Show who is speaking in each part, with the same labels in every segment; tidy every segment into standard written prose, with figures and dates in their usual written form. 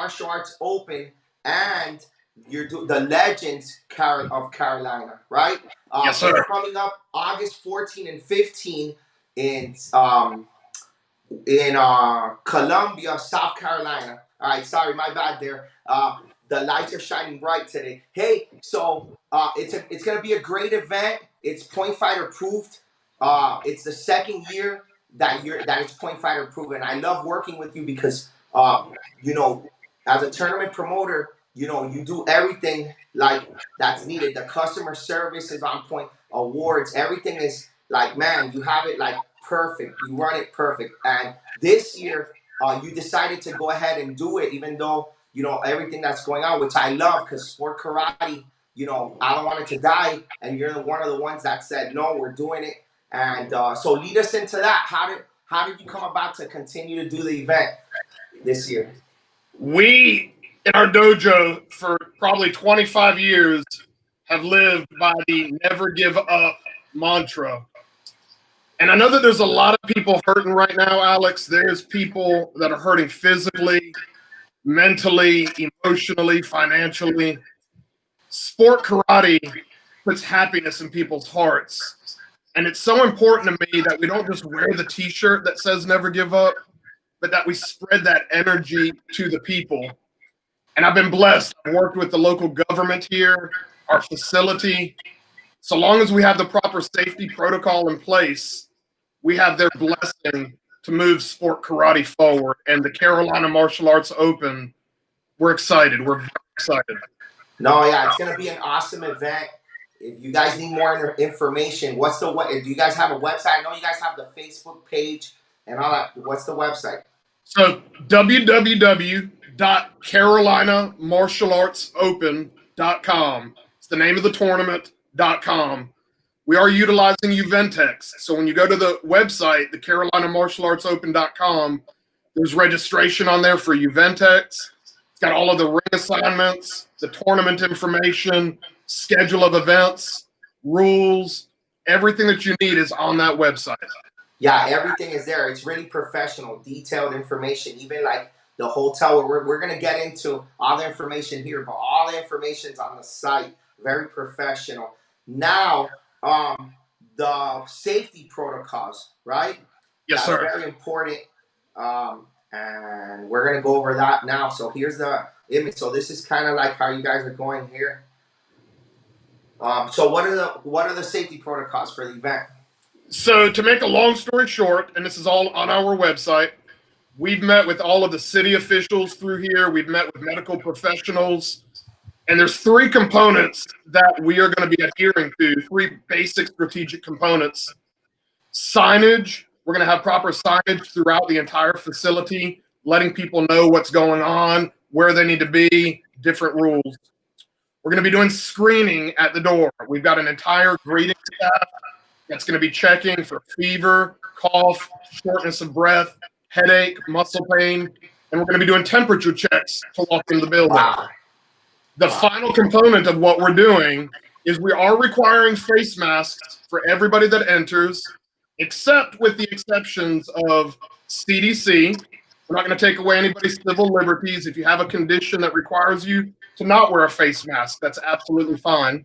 Speaker 1: Martial Arts Open and the Legends of Carolina, right?
Speaker 2: Yes,
Speaker 1: It's
Speaker 2: sir.
Speaker 1: coming up August 14 and 15 in Columbia, South Carolina. All right, sorry, my bad there. The lights are shining bright today. Hey, so it's gonna be a great event. It's Point Fighter approved. It's the second year that it's Point Fighter approved, and I love working with you because you know, as a tournament promoter, you do everything like that's needed. The customer service is on point. Awards, everything is like, man, you have it like perfect. You run it perfect. And this year, you decided to go ahead and do it, even though everything that's going on, which I love, because sport karate. I don't want it to die, and you're one of the ones that said no, we're doing it. And so lead us into that. How did you come about to continue to do the event this year?
Speaker 2: We, in our dojo, for probably 25 years, have lived by the never give up mantra. And I know that there's a lot of people hurting right now, Alex. There's people that are hurting physically, mentally, emotionally, financially. Sport karate puts happiness in people's hearts. And it's so important to me that we don't just wear the t-shirt that says never give up, but that we spread that energy to the people. And I've been blessed. I've worked with the local government here, our facility. So long as we have the proper safety protocol in place, we have their blessing to move sport karate forward. And the Carolina Martial Arts Open, we're excited. We're very excited.
Speaker 1: No, yeah, it's gonna be an awesome event. If you guys need more information, do you guys have a website? I know you guys have the Facebook page and all that. What's the website?
Speaker 2: So www.carolinamartialartsopen.com. It's the name of the tournament.com. We are utilizing Uventex. So when you go to the website, the carolinamartialartsopen.com, there's registration on there for Uventex. It's got all of the ring assignments, the tournament information, schedule of events, rules, everything that you need is on that website.
Speaker 1: Yeah, everything is there. It's really professional, detailed information. Even like the hotel, we're gonna get into all the information here, but all the information's on the site. Very professional. Now, the safety protocols, right?
Speaker 2: Yes,
Speaker 1: That's
Speaker 2: sir.
Speaker 1: very important. And we're gonna go over that now. So here's the image. So this is kind of like how you guys are going here. So what are the safety protocols for the event?
Speaker 2: So to make a long story short, and this is all on our website, we've met with all of the city officials through here. We've met with medical professionals. And there's three components that we are going to be adhering to, three basic strategic components. Signage, we're going to have proper signage throughout the entire facility, letting people know what's going on, where they need to be, different rules. We're going to be doing screening at the door. We've got an entire greeting staff that's going to be checking for fever, cough, shortness of breath, headache, muscle pain, and we're going to be doing temperature checks to walk into the building.
Speaker 1: Wow.
Speaker 2: The final component of what we're doing is we are requiring face masks for everybody that enters, except with the exceptions of CDC. We're not going to take away anybody's civil liberties. If you have a condition that requires you to not wear a face mask, that's absolutely fine.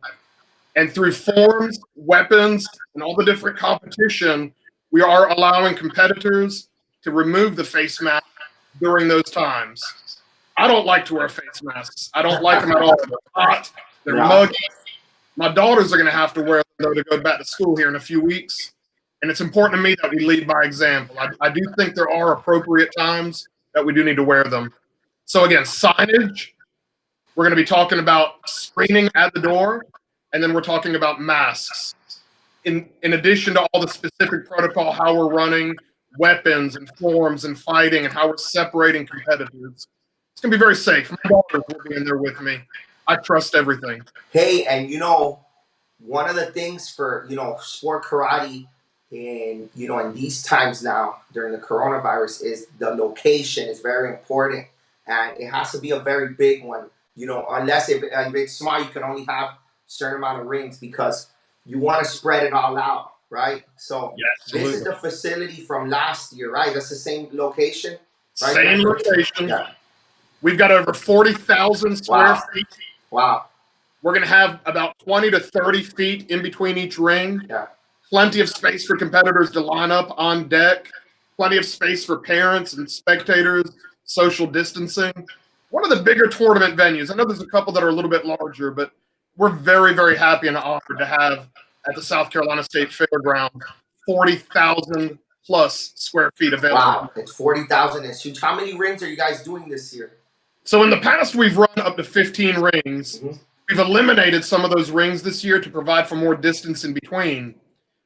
Speaker 2: And through forms, weapons, and all the different competition, we are allowing competitors to remove the face mask during those times. I don't like to wear face masks. I don't like them at all. They're hot. They're muggy. My daughters are going to have to wear them, though, to go back to school here in a few weeks. And it's important to me that we lead by example. I do think there are appropriate times that we do need to wear them. So again, signage. We're going to be talking about screening at the door, and then we're talking about masks. In addition to all the specific protocol, how we're running weapons and forms and fighting and how we're separating competitors. It's going to be very safe. My daughters will be in there with me. I trust everything.
Speaker 1: Hey, and one of the things for, sport karate in these times now during the coronavirus is the location is very important. And it has to be a very big one. Unless if it's small, you can only have a certain amount of rings because you want to spread it all out, right? So this is the facility from last year, right? That's the same location, right?
Speaker 2: Same location.
Speaker 1: Yeah.
Speaker 2: We've got over 40,000 square
Speaker 1: Wow.
Speaker 2: feet.
Speaker 1: Wow.
Speaker 2: We're going to have about 20 to 30 feet in between each ring.
Speaker 1: Yeah.
Speaker 2: Plenty of space for competitors to line up on deck. Plenty of space for parents and spectators, social distancing. One of the bigger tournament venues. I know there's a couple that are a little bit larger, but we're very, very happy and honored to have at the South Carolina State Fairground 40,000 plus square feet available.
Speaker 1: Wow. It's 40,000. It's huge. How many rings are you guys doing this year?
Speaker 2: So in the past, we've run up to 15 rings.
Speaker 1: Mhm.
Speaker 2: We've eliminated some of those rings this year to provide for more distance in between.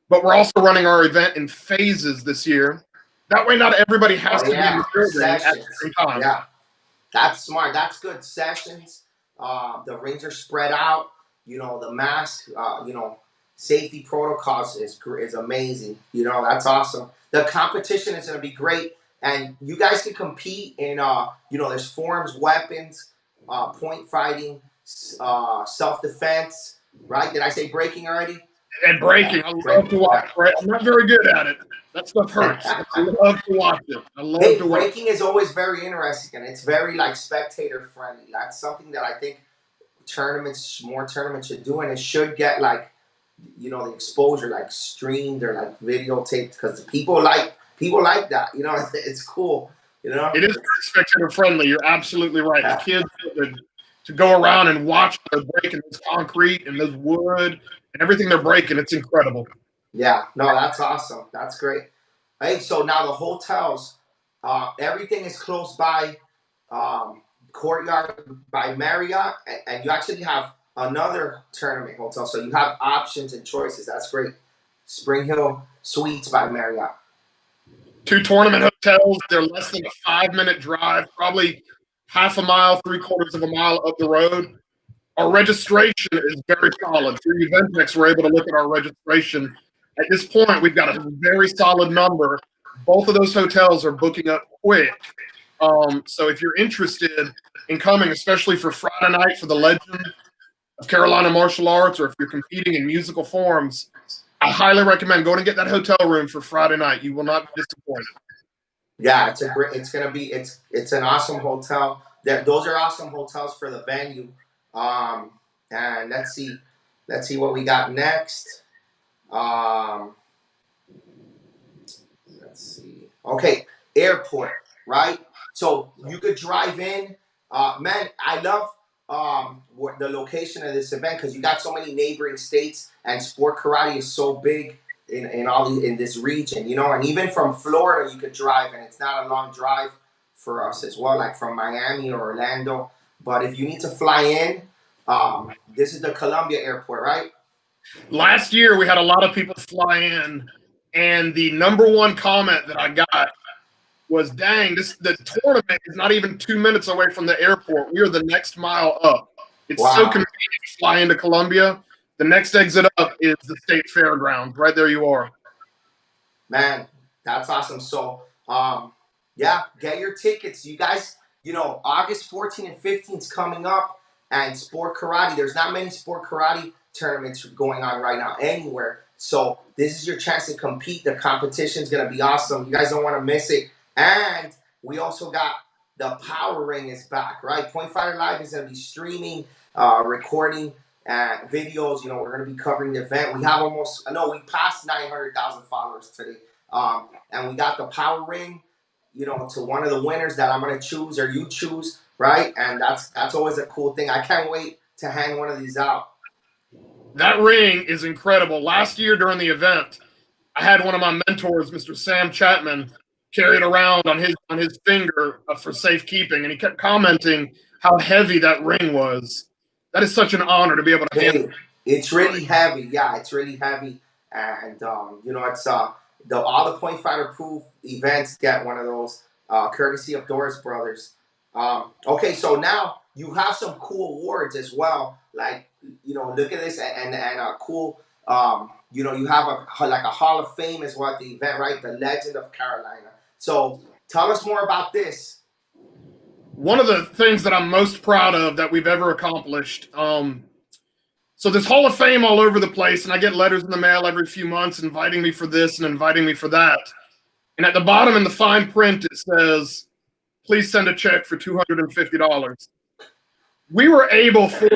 Speaker 2: But we're also running our event in phases this year. That way, not everybody has to be in the building at the same time.
Speaker 1: Yeah, that's smart. That's good. Sessions. The rings are spread out. You know, the mask. You know, safety protocols is amazing. You know, that's awesome. The competition is going to be great, and you guys can compete in. You know, there's forms, weapons, point fighting, self defense. Right? Did I say breaking already?
Speaker 2: And breaking, I love to watch. Right? I'm not very good at it. That stuff hurts. I love to watch it. I love to watch.
Speaker 1: Breaking is always very interesting, and it's very like spectator friendly. That's something that I think more tournaments should do, and it should get like, you know, the exposure, like streamed or like videotaped, because people like that. You know, it's cool. You know,
Speaker 2: it is spectator friendly. You're absolutely right. The kids to go around and watch they're breaking this concrete and this wood and everything they're breaking. It's incredible.
Speaker 1: Yeah, no, that's awesome. That's great. Hey, so now the hotels, everything is close by Courtyard by Marriott, and you actually have another tournament hotel, so you have options and choices. That's great. Spring Hill Suites by Marriott.
Speaker 2: 2 tournament hotels. They're less than a 5-minute drive, probably half a mile, 3/4 of a mile up the road. Our registration is very solid. Through Eventex, we're able to look at our registration. At this point, we've got a very solid number. Both of those hotels are booking up quick. So if you're interested in coming, especially for Friday night for the Legend of Carolina Martial Arts, or if you're competing in musical forms, I highly recommend going and get that hotel room for Friday night. You will not be disappointed.
Speaker 1: Yeah, it's an awesome hotel. Those are awesome hotels for the venue. And let's see what we got next. Let's see. Okay, airport, right? So you could drive in. Man, I love the location of this event because you got so many neighboring states, and sport karate is so big in this region, you know. And even from Florida, you could drive, and it's not a long drive for us as well, like from Miami or Orlando. But if you need to fly in, this is the Columbia Airport, right?
Speaker 2: Last year, we had a lot of people fly in, and the number one comment that I got was, dang, the tournament is not even 2 minutes away from the airport. We are the next mile up. It's so convenient to fly into Columbia. The next exit up is the State Fairgrounds. Right there you are.
Speaker 1: Man, that's awesome. So, yeah, get your tickets. You guys, you know, August 14th and 15th is coming up, and sport karate. There's not many sport karate tournaments going on right now anywhere. So this is your chance to compete. The competition's going to be awesome. You guys don't want to miss it. And we also got the Power Ring is back, right? Point Fighter Live is going to be streaming, recording videos. You know, we're going to be covering the event. We have we passed 900,000 followers today. And we got the Power Ring, you know, to one of the winners that I'm going to choose or you choose, right? And that's always a cool thing. I can't wait to hand one of these out.
Speaker 2: That ring is incredible. Last year during the event, I had one of my mentors, Mr. Sam Chapman, carry it around on his finger for safekeeping, and he kept commenting how heavy that ring was. That is such an honor to be able to handle.
Speaker 1: It's really heavy. Yeah, it's really heavy, and you know, it's all the Point Fighter proof events get one of those, courtesy of Doris Brothers. Okay, so now you have some cool awards as well. Like, you know, look at this, and a cool. You know, you have a Hall of Fame as well at the event, right? The Legend of Carolina. So tell us more about this.
Speaker 2: One of the things that I'm most proud of that we've ever accomplished. So there's Hall of Fame all over the place, and I get letters in the mail every few months inviting me for this and inviting me for that. And at the bottom in the fine print, it says, please send a check for $250. We were able 5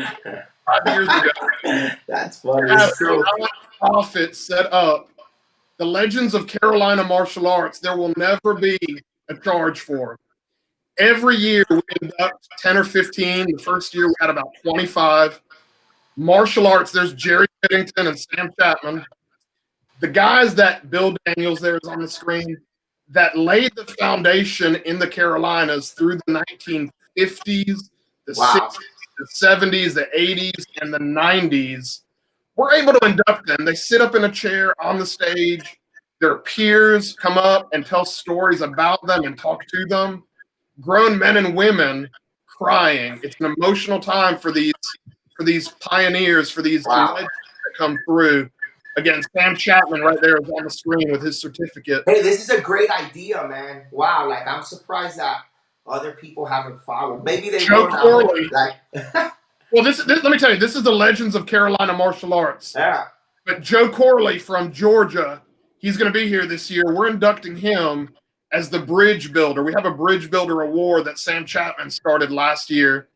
Speaker 2: years ago
Speaker 1: That's
Speaker 2: to
Speaker 1: funny.
Speaker 2: have
Speaker 1: It's true.
Speaker 2: a nonprofit set up. The Legends of Carolina Martial Arts, there will never be a charge for. Every year we induct 10 or 15. The first year we had about 25. Martial arts, there's Jerry Whittington and Sam Chapman. The guys that Bill Daniels there is on the screen that laid the foundation in the Carolinas through the 1950s, the
Speaker 1: Wow.
Speaker 2: 60s, the 70s, the 80s, and the 90s. We're able to induct them. They sit up in a chair on the stage. Their peers come up and tell stories about them and talk to them. Grown men and women crying. It's an emotional time for these pioneers, for these
Speaker 1: Wow.
Speaker 2: legends that come through. Again, Sam Chapman right there is on the screen with his certificate.
Speaker 1: Hey, this is a great idea, man. Wow, like I'm surprised that other people haven't followed. Maybe they
Speaker 2: Joe
Speaker 1: will now.
Speaker 2: Corley.
Speaker 1: Like,
Speaker 2: Well, this let me tell you, this is the Legends of Carolina Martial Arts.
Speaker 1: yeah.
Speaker 2: But Joe Corley from Georgia, he's going to be here this year. We're inducting him as the bridge builder. We have a bridge builder award that Sam Chapman started last year.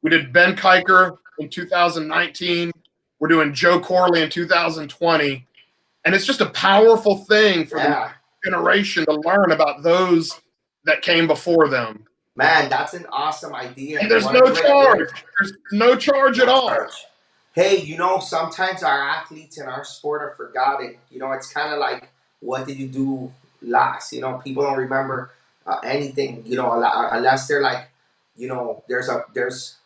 Speaker 2: We did Ben Kiker in 2019. We're doing Joe Corley in 2020. And it's just a powerful thing for the generation to learn about those that came before them.
Speaker 1: Man, that's an awesome idea.
Speaker 2: And there's no charge. There's no charge at all.
Speaker 1: Hey, sometimes our athletes in our sport are forgotten. It's kind of like, what did you do last? People don't remember anything. Unless they're like, there's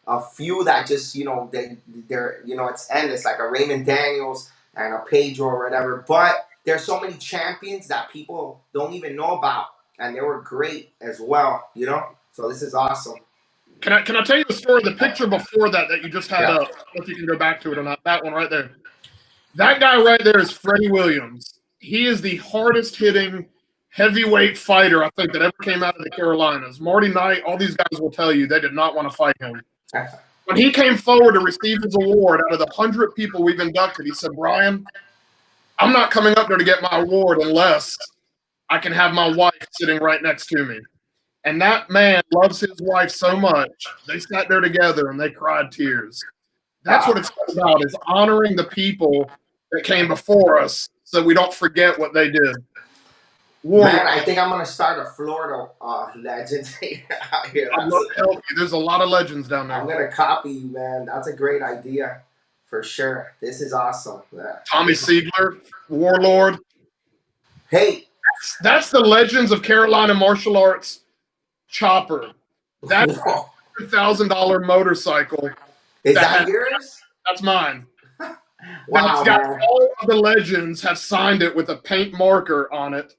Speaker 1: a few that just, they're, it's endless, like a Raymond Daniels and a Pedro or whatever. But there's so many champions that people don't even know about, and they were great as well. So this is awesome.
Speaker 2: Can I tell you the story? The picture before that you just had up, if you can go back to it or not, that one right there. That guy right there is Freddie Williams. He is the hardest hitting heavyweight fighter, I think, that ever came out of the Carolinas. Marty Knight, all these guys will tell you they did not want to fight him. When he came forward to receive his award, out of the 100 people we've inducted, he said, Brian, I'm not coming up there to get my award unless I can have my wife sitting right next to me. And that man loves his wife so much, they sat there together and they cried tears. That's what it's all about, is honoring the people that came before us so we don't forget what they did.
Speaker 1: Man, I think I'm going to start a Florida legend out here.
Speaker 2: I'd love to help you. There's a lot of legends down there.
Speaker 1: I'm going to copy you, man. That's a great idea for sure. This is awesome. Yeah.
Speaker 2: Tommy Siegler, Warlord.
Speaker 1: Hey.
Speaker 2: That's the Legends of Carolina Martial Arts chopper. That's a $100,000 motorcycle.
Speaker 1: Is that yours?
Speaker 2: That's mine.
Speaker 1: Wow, man.
Speaker 2: All of the legends have signed it with a paint marker on it.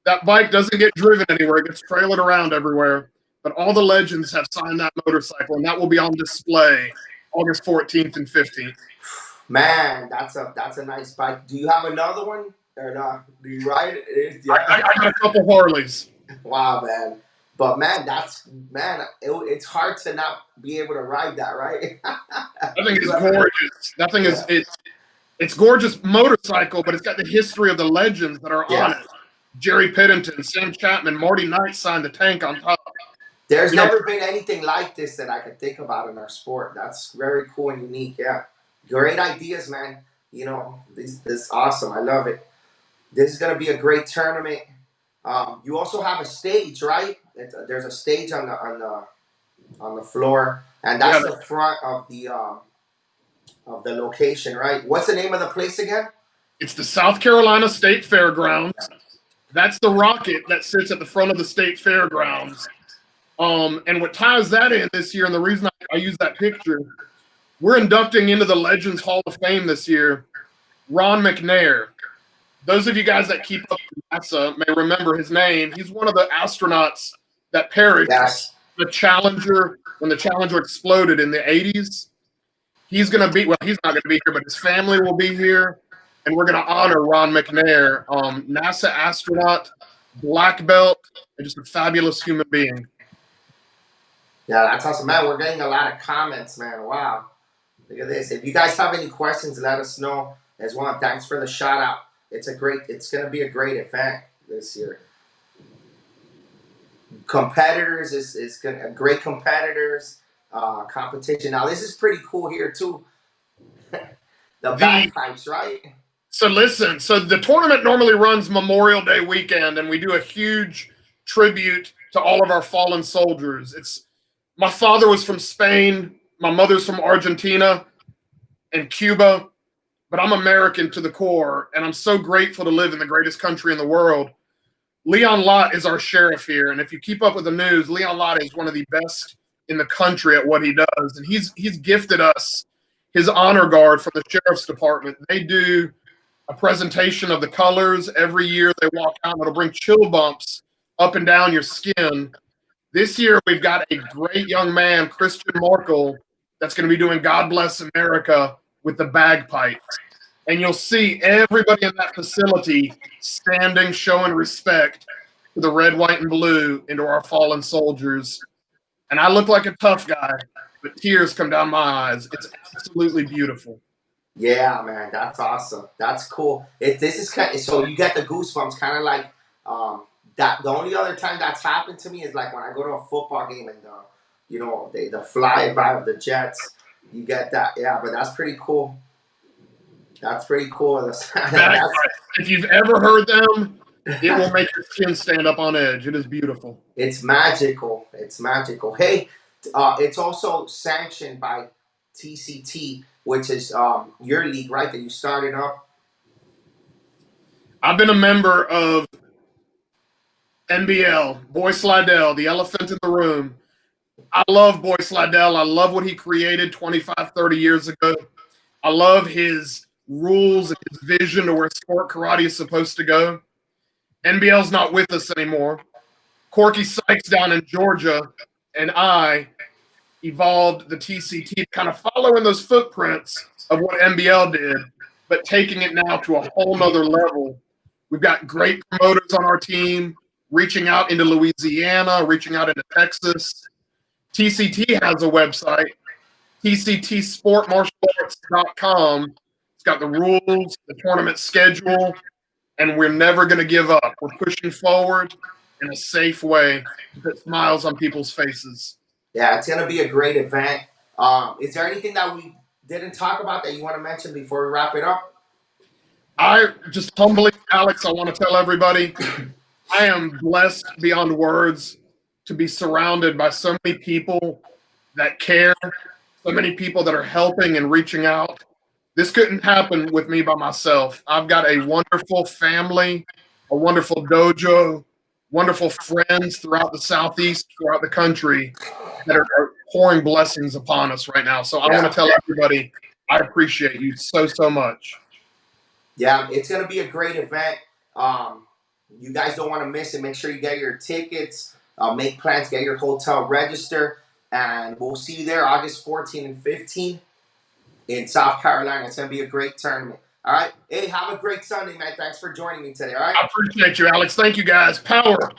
Speaker 2: That bike doesn't get driven anywhere. It gets trailered around everywhere. But all the legends have signed that motorcycle, and that will be on display August 14th and 15th.
Speaker 1: Man, that's a nice bike. Do you have another one or not? Do you ride it?
Speaker 2: Yeah. I got a couple Harleys.
Speaker 1: Wow, man. But it's hard to not be able to ride that, right?
Speaker 2: I think it's gorgeous. That thing is it's gorgeous motorcycle, but it's got the history of the legends that are on it. Jerry Pittington, Sam Chapman, Marty Knight signed the tank on top.
Speaker 1: There's never been anything like this that I could think about in our sport. That's very cool and unique. Yeah, great ideas, man. This is awesome. I love it. This is gonna be a great tournament. You also have a stage, right? There's a stage on the floor, and that's the front of the location, right? What's the name of the place again?
Speaker 2: It's the South Carolina State Fairgrounds. That's the rocket that sits at the front of the state fairgrounds. And what ties that in this year, and the reason I use that picture, we're inducting into the Legends Hall of Fame this year Ron McNair. Those of you guys that keep up with NASA may remember his name. He's one of the astronauts that perished the Challenger when the Challenger exploded in the 80s. He's not going to be here, but his family will be here. And we're going to honor Ron McNair, NASA astronaut, black belt, and just a fabulous human being.
Speaker 1: Yeah, that's awesome, man. We're getting a lot of comments, man. Wow. Look at this. If you guys have any questions, let us know as well. Thanks for the shout out. It's going to be a great event this year. Competitors is gonna great competitors. Competition. Now this is pretty cool here too. The
Speaker 2: The
Speaker 1: bagpipes, right?
Speaker 2: So listen, so the tournament normally runs Memorial Day weekend, and we do a huge tribute to all of our fallen soldiers. It's My father was from Spain, my mother's from Argentina and Cuba, but I'm American to the core, and I'm so grateful to live in the greatest country in the world. Leon Lott is our sheriff here, and if you keep up with the news, Leon Lott is one of the best in the country at what he does, and he's gifted us his honor guard from the sheriff's department. They do a presentation of the colors every year. They walk out, and it'll bring chill bumps up and down your skin. This year, we've got a great young man, Christian Markle, that's going to be doing God Bless America with the bagpipes. And you'll see everybody in that facility standing, showing respect to the red, white, and blue, and to our fallen soldiers. And I look like a tough guy, but tears come down my eyes. It's absolutely beautiful.
Speaker 1: Yeah, man, that's awesome. That's cool. This is kind of, so you get the goosebumps, kind of like that. The only other time that's happened to me is like when I go to a football game and the flyby of the Jets. You get that, yeah. But that's pretty cool. That's pretty cool.
Speaker 2: If you've ever heard them, it will make your skin stand up on edge. It is beautiful.
Speaker 1: It's magical. It's magical. Hey, it's also sanctioned by TCT, which is your league, right? That you started up.
Speaker 2: I've been a member of NBL, Boy Slidell, the elephant in the room. I love Boy Slidell. I love what he created 25, 30 years ago. I love his rules and his vision to where sport karate is supposed to go. NBL's not with us anymore. Corky Sykes down in Georgia and I evolved the TCT, kind of following those footprints of what NBL did, but taking it now to a whole nother level. We've got great promoters on our team, reaching out into Louisiana, reaching out into Texas. TCT has a website, tctsportmartialarts.com. It's got the rules, the tournament schedule, and we're never going to give up. We're pushing forward in a safe way to put smiles on people's faces.
Speaker 1: Yeah, it's going to be a great event. Is there anything that we didn't talk about that you want to mention before we wrap it up?
Speaker 2: I just humbly, Alex, I want to tell everybody, I am blessed beyond words to be surrounded by so many people that care, so many people that are helping and reaching out. This couldn't happen with me by myself. I've got a wonderful family, a wonderful dojo, wonderful friends throughout the Southeast, throughout the country that are pouring blessings upon us right now. So I want to tell everybody, I appreciate you so, so much.
Speaker 1: Yeah, it's going to be a great event. You guys don't want to miss it. Make sure you get your tickets, make plans, get your hotel register, and we'll see you there August 14 and 15 in South Carolina. It's going to be a great tournament. All right. Hey, have a great Sunday, man. Thanks for joining me today. All right.
Speaker 2: I appreciate you, Alex. Thank you, guys. Power.